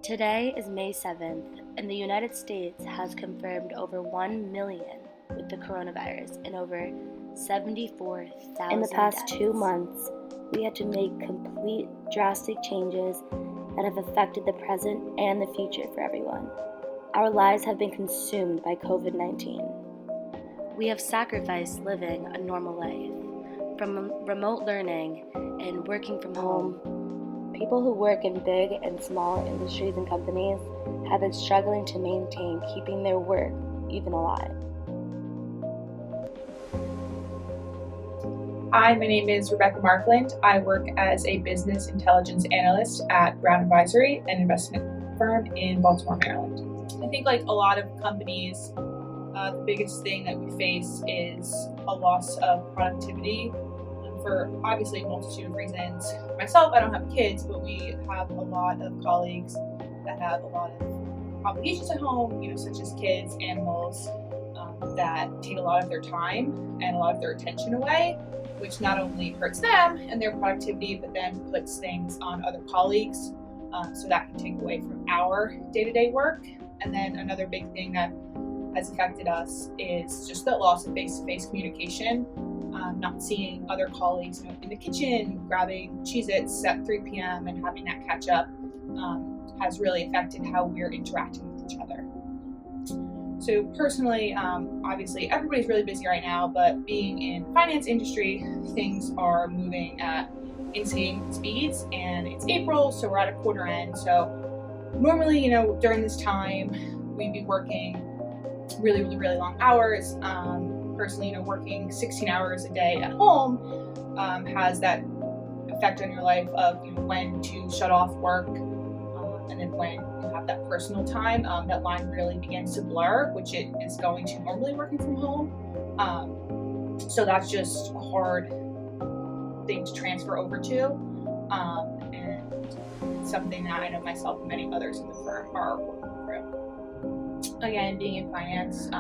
Today is May 7th, and the United States has confirmed over 1 million with the coronavirus and over 74,000 In the past deaths. 2 months, we had to make complete drastic changes that have affected the present and the future for everyone. Our lives have been consumed by COVID-19. We have sacrificed living a normal life, from remote learning and working from home. People who work in big and small industries and companies have been struggling to maintain keeping their work even alive. Hi, my name is Rebecca Markland. I work as a business intelligence analyst at Brown Advisory, an investment firm in Baltimore, Maryland. I think like a lot of companies, the biggest thing that we face is a loss of productivity for obviously a multitude of reasons. Myself, I don't have kids, but we have a lot of colleagues that have a lot of obligations at home, such as kids, animals, that take a lot of their time and a lot of their attention away, which not only hurts them and their productivity, but then puts things on other colleagues. So that can take away from our day-to-day work. And then another big thing that has affected us is just the loss of face-to-face communication. Not seeing other colleagues in the kitchen, grabbing Cheez-Its at 3 p.m. and having that catch up has really affected how we're interacting with each other. So personally, obviously everybody's really busy right now, but being in the finance industry, things are moving at insane speeds, and it's April, so we're at a quarter end. So normally, during this time, we'd be working really long hours. Personally, working 16 hours a day at home has that effect on your life of when to shut off work, and then when you have that personal time, that line really begins to blur, which it is going to normally working from home. So that's just a hard thing to transfer over to, and it's something that I know myself and many others in the firm are working through. Again, being in finance,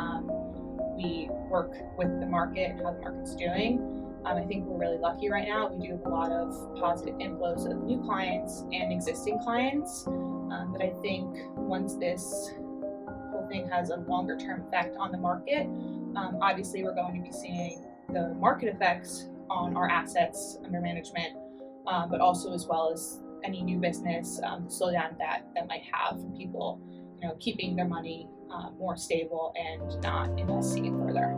we work with the market and how the market's doing. I think we're really lucky right now. We do have a lot of positive inflows of new clients and existing clients. But I think once this whole thing has a longer term effect on the market, obviously we're going to be seeing the market effects on our assets under management, but also as well as any new business slowdown that might have from people, keeping their money more stable and not investing it further.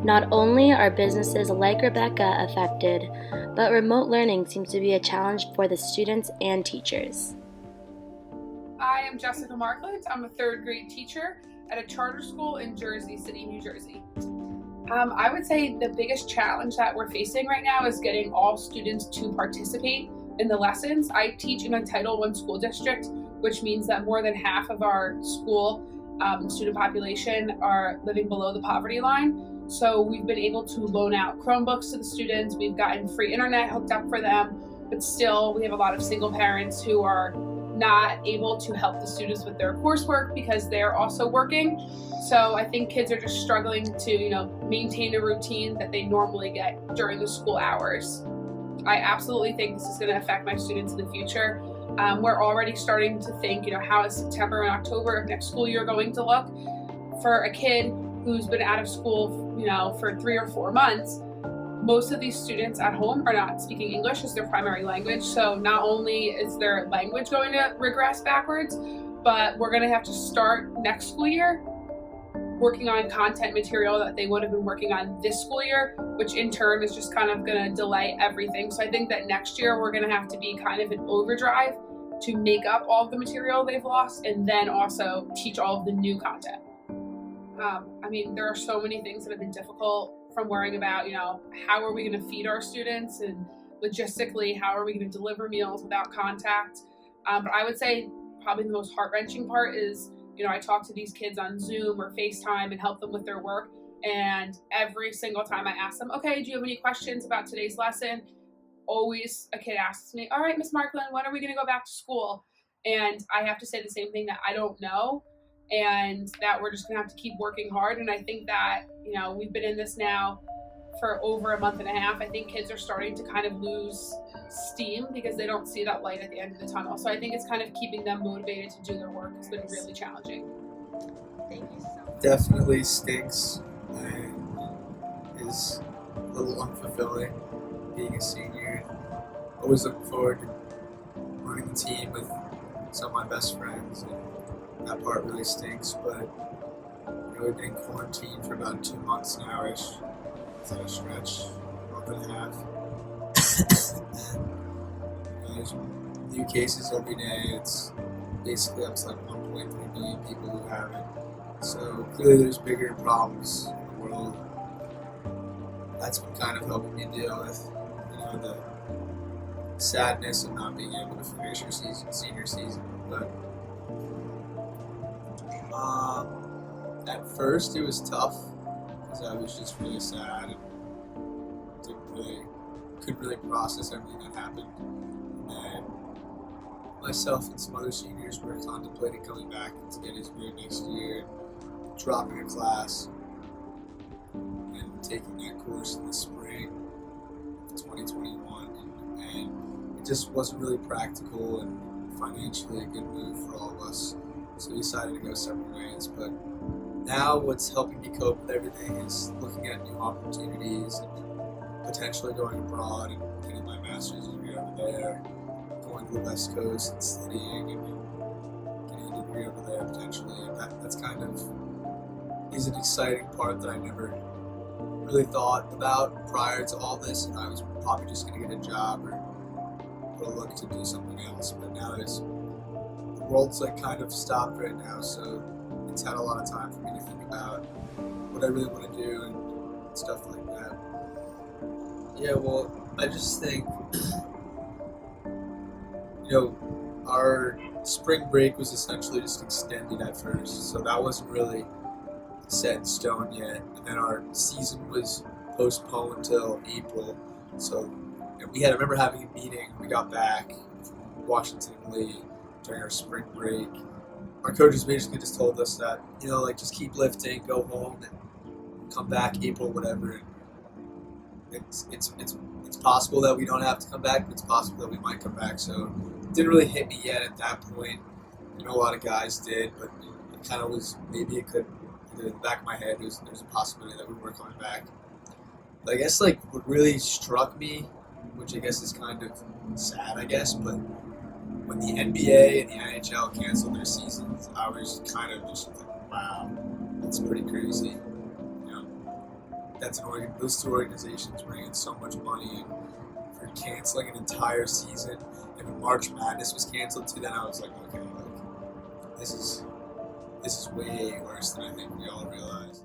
Not only are businesses like Rebecca affected, but remote learning seems to be a challenge for the students and teachers. I am Jessica Markland. I'm a third grade teacher at a charter school in Jersey City, New Jersey. I would say the biggest challenge that we're facing right now is getting all students to participate in the lessons. I teach in a Title I school district, which means that more than half of our school student population are living below the poverty line. So we've been able to loan out Chromebooks to the students. We've gotten free internet hooked up for them, but still we have a lot of single parents who are not able to help the students with their coursework because they're also working. So I think kids are just struggling to, maintain a routine that they normally get during the school hours. I absolutely think this is going to affect my students in the future. We're already starting to think, how is September and October of next school year going to look? For a kid who's been out of school, for 3 or 4 months, most of these students at home are not speaking English as their primary language. So not only is their language going to regress backwards, but we're going to have to start next school year working on content material that they would have been working on this school year, which in turn is just kind of going to delay everything. So I think that next year we're going to have to be kind of in overdrive to make up all of the material they've lost and then also teach all of the new content. There are so many things that have been difficult, from worrying about, how are we going to feed our students, and logistically, how are we going to deliver meals without contact. But I would say probably the most heart-wrenching part is, I talk to these kids on Zoom or FaceTime and help them with their work. And every single time I ask them, okay, do you have any questions about today's lesson? Always a kid asks me, all right, Miss Markland, when are we going to go back to school? And I have to say the same thing, that I don't know, and that we're just going to have to keep working hard. And I think that, we've been in this now for over a month and a half. I think kids are starting to kind of lose steam because they don't see that light at the end of the tunnel. So I think it's kind of keeping them motivated to do their work has been really challenging. Thank you so much. Definitely stinks and is a little unfulfilling being a senior. Always looking forward to running the team with some of my best friends, and that part really stinks. But we've been in quarantine for about 2 months now-ish. Is that a stretch? A month and a half. There's new cases every day. It's basically up to like 1.3 million people who have it. So clearly there's bigger problems in the world. That's been kind of helping me deal with, the sadness of not being able to finish your senior season. But at first it was tough because I was just really sad and couldn't really process everything that happened. And myself and some other seniors were contemplating coming back to get his grade next year, dropping a class, and taking that course in the spring of 2021. And it just wasn't really practical and financially a good move for all of us. So we decided to go separate ways. But now what's helping me cope with everything is looking at new opportunities and potentially going abroad and getting my master's degree over there, going to the West Coast and studying and getting a degree over there potentially. And that's kind of is an exciting part that I never really thought about prior to all this. I was probably just going to get a job or look to do something else. But now the world's like kind of stopped right now, so it's had a lot of time for me to think about what I really want to do and stuff like that. Yeah, well, I just think, our spring break was essentially just extended at first, so that wasn't really set in stone yet. And then our season was postponed until April. So I remember having a meeting. We got back from Washington and Lee during our spring break. Our coaches basically just told us that, just keep lifting, go home, and come back April, whatever. And it's possible that we don't have to come back, but it's possible that we might come back. So it didn't really hit me yet at that point. A lot of guys did, but it kind of was, maybe it could, in the back of my head, there's a possibility that we were coming back. But I guess what really struck me, which I guess is kind of sad, I guess, but when the NBA and the NHL canceled their seasons, I was kind of just like, wow, that's pretty crazy. Those two organizations bring in so much money, and for canceling an entire season, and when March Madness was canceled too, then I was like, okay, this is way worse than I think we all realized.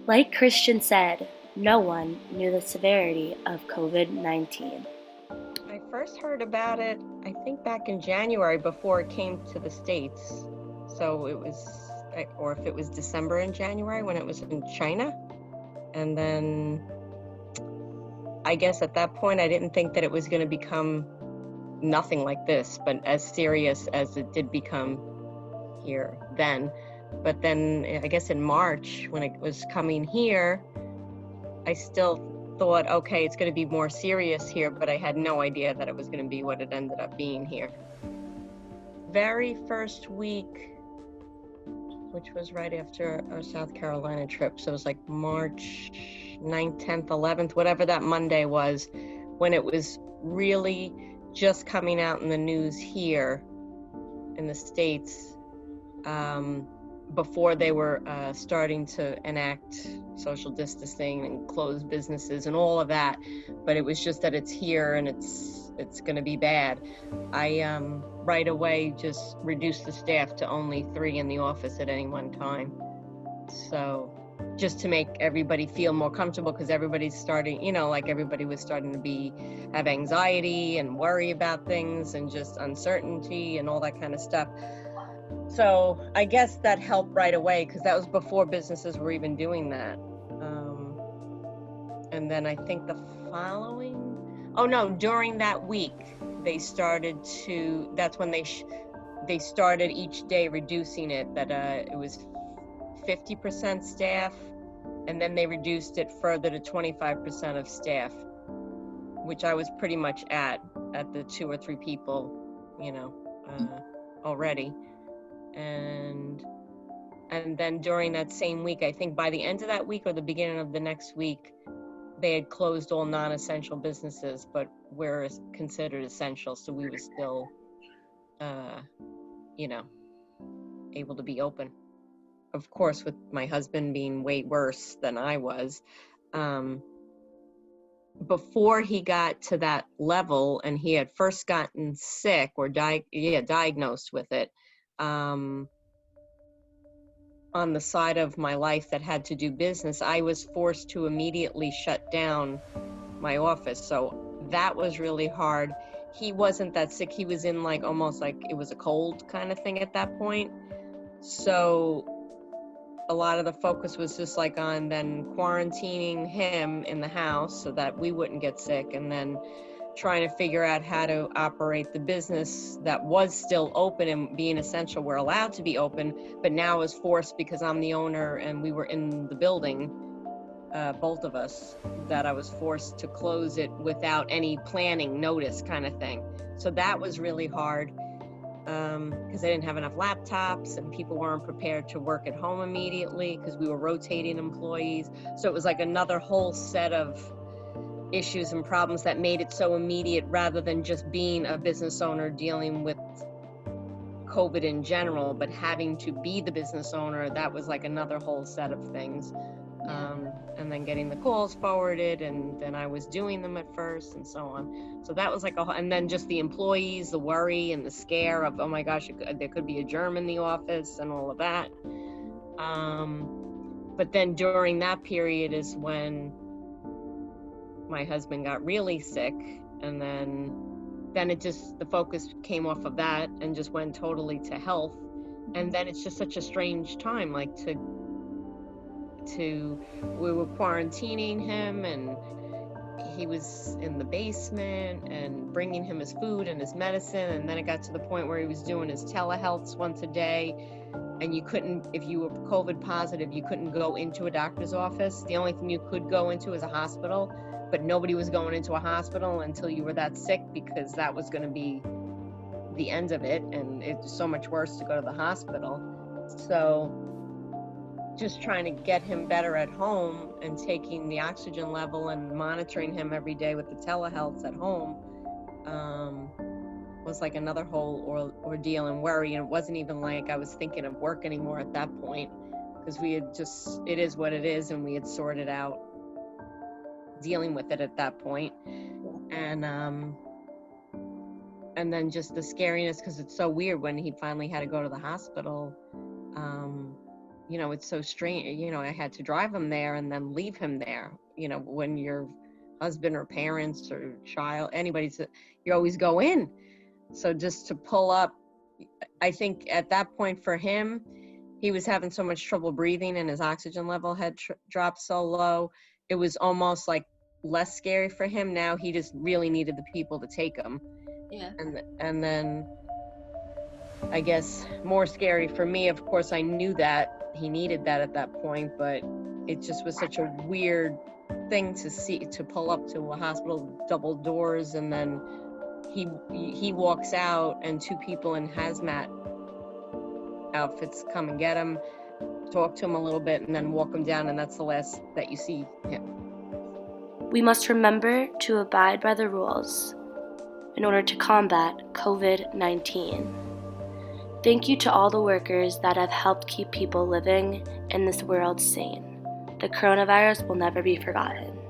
Like Christian said, no one knew the severity of COVID-19. I first heard about it, I think back in January before it came to the States. So it was, or if it was December and January when it was in China. And then I guess at that point I didn't think that it was going to become nothing like this, but as serious as it did become here then. But then I guess in March when it was coming here, I still thought, okay, it's going to be more serious here, but I had no idea that it was going to be what it ended up being here. Very first week, which was right after our South Carolina trip. So it was like March 9th, 10th, 11th, whatever that Monday was, when it was really just coming out in the news here in the States, before they were starting to enact social distancing and close businesses and all of that. But it was just that it's here and it's going to be bad. I right away just reduced the staff to only 3 in the office at any one time. So just to make everybody feel more comfortable, because everybody's starting, everybody was starting to have anxiety and worry about things and just uncertainty and all that kind of stuff. So I guess that helped right away, because that was before businesses were even doing that. And then I think during that week, they started that's when they started each day reducing it, that it was 50% staff, and then they reduced it further to 25% of staff, which I was pretty much at at the 2 or 3 people, already. And then during that same week, I think by the end of that week or the beginning of the next week, they had closed all non-essential businesses, but we're considered essential, so we were still, able to be open. Of course, with my husband being way worse than I was, before he got to that level, and he had first gotten sick or diagnosed with it, on the side of my life that had to do business, I was forced to immediately shut down my office. So that was really hard. He wasn't that sick. He was in almost like it was a cold kind of thing at that point. So a lot of the focus was just on then quarantining him in the house so that we wouldn't get sick, and then trying to figure out how to operate the business that was still open and being essential. We're allowed to be open, but now is forced because I'm the owner and we were in the building, both of us, that I was forced to close it without any planning notice kind of thing. So that was really hard because I didn't have enough laptops and people weren't prepared to work at home immediately because we were rotating employees. So it was another whole set of issues and problems that made it so immediate rather than just being a business owner dealing with COVID in general, but having to be the business owner. That was another whole set of things. And then getting the calls forwarded, and then I was doing them at first and so on. So that was and then just the employees, the worry and the scare of, oh my gosh, there could be a germ in the office and all of that. But then during that period is when my husband got really sick, and then it just, the focus came off of that and just went totally to health. And then it's just such a strange time, we were quarantining him, and he was in the basement, and bringing him his food and his medicine. And then it got to the point where he was doing his telehealths once a day, and you couldn't, if you were COVID positive, you couldn't go into a doctor's office. The only thing you could go into is a hospital, but nobody was going into a hospital until you were that sick, because that was going to be the end of it, and it's so much worse to go to the hospital. So just trying to get him better at home and taking the oxygen level and monitoring him every day with the telehealth at home was another whole ordeal and worry. And it wasn't even I was thinking of work anymore at that point, because we had just, it is what it is, and we had sorted out dealing with it at that point. And then just the scariness, because it's so weird when he finally had to go to the hospital. It's so strange. I had to drive him there and then leave him there. When your husband or parents or child, you always go in. So just to pull up, I think at that point for him, he was having so much trouble breathing and his oxygen level had dropped so low. It was almost less scary for him. Now he just really needed the people to take him. Yeah. And then I guess more scary for me, of course, I knew that he needed that at that point, but it just was such a weird thing to pull up to a hospital, double doors, and then he walks out and 2 people in hazmat outfits come and get him, talk to him a little bit, and then walk him down, and that's the last that you see him. We must remember to abide by the rules in order to combat COVID-19. Thank you to all the workers that have helped keep people living in this world sane. The coronavirus will never be forgotten.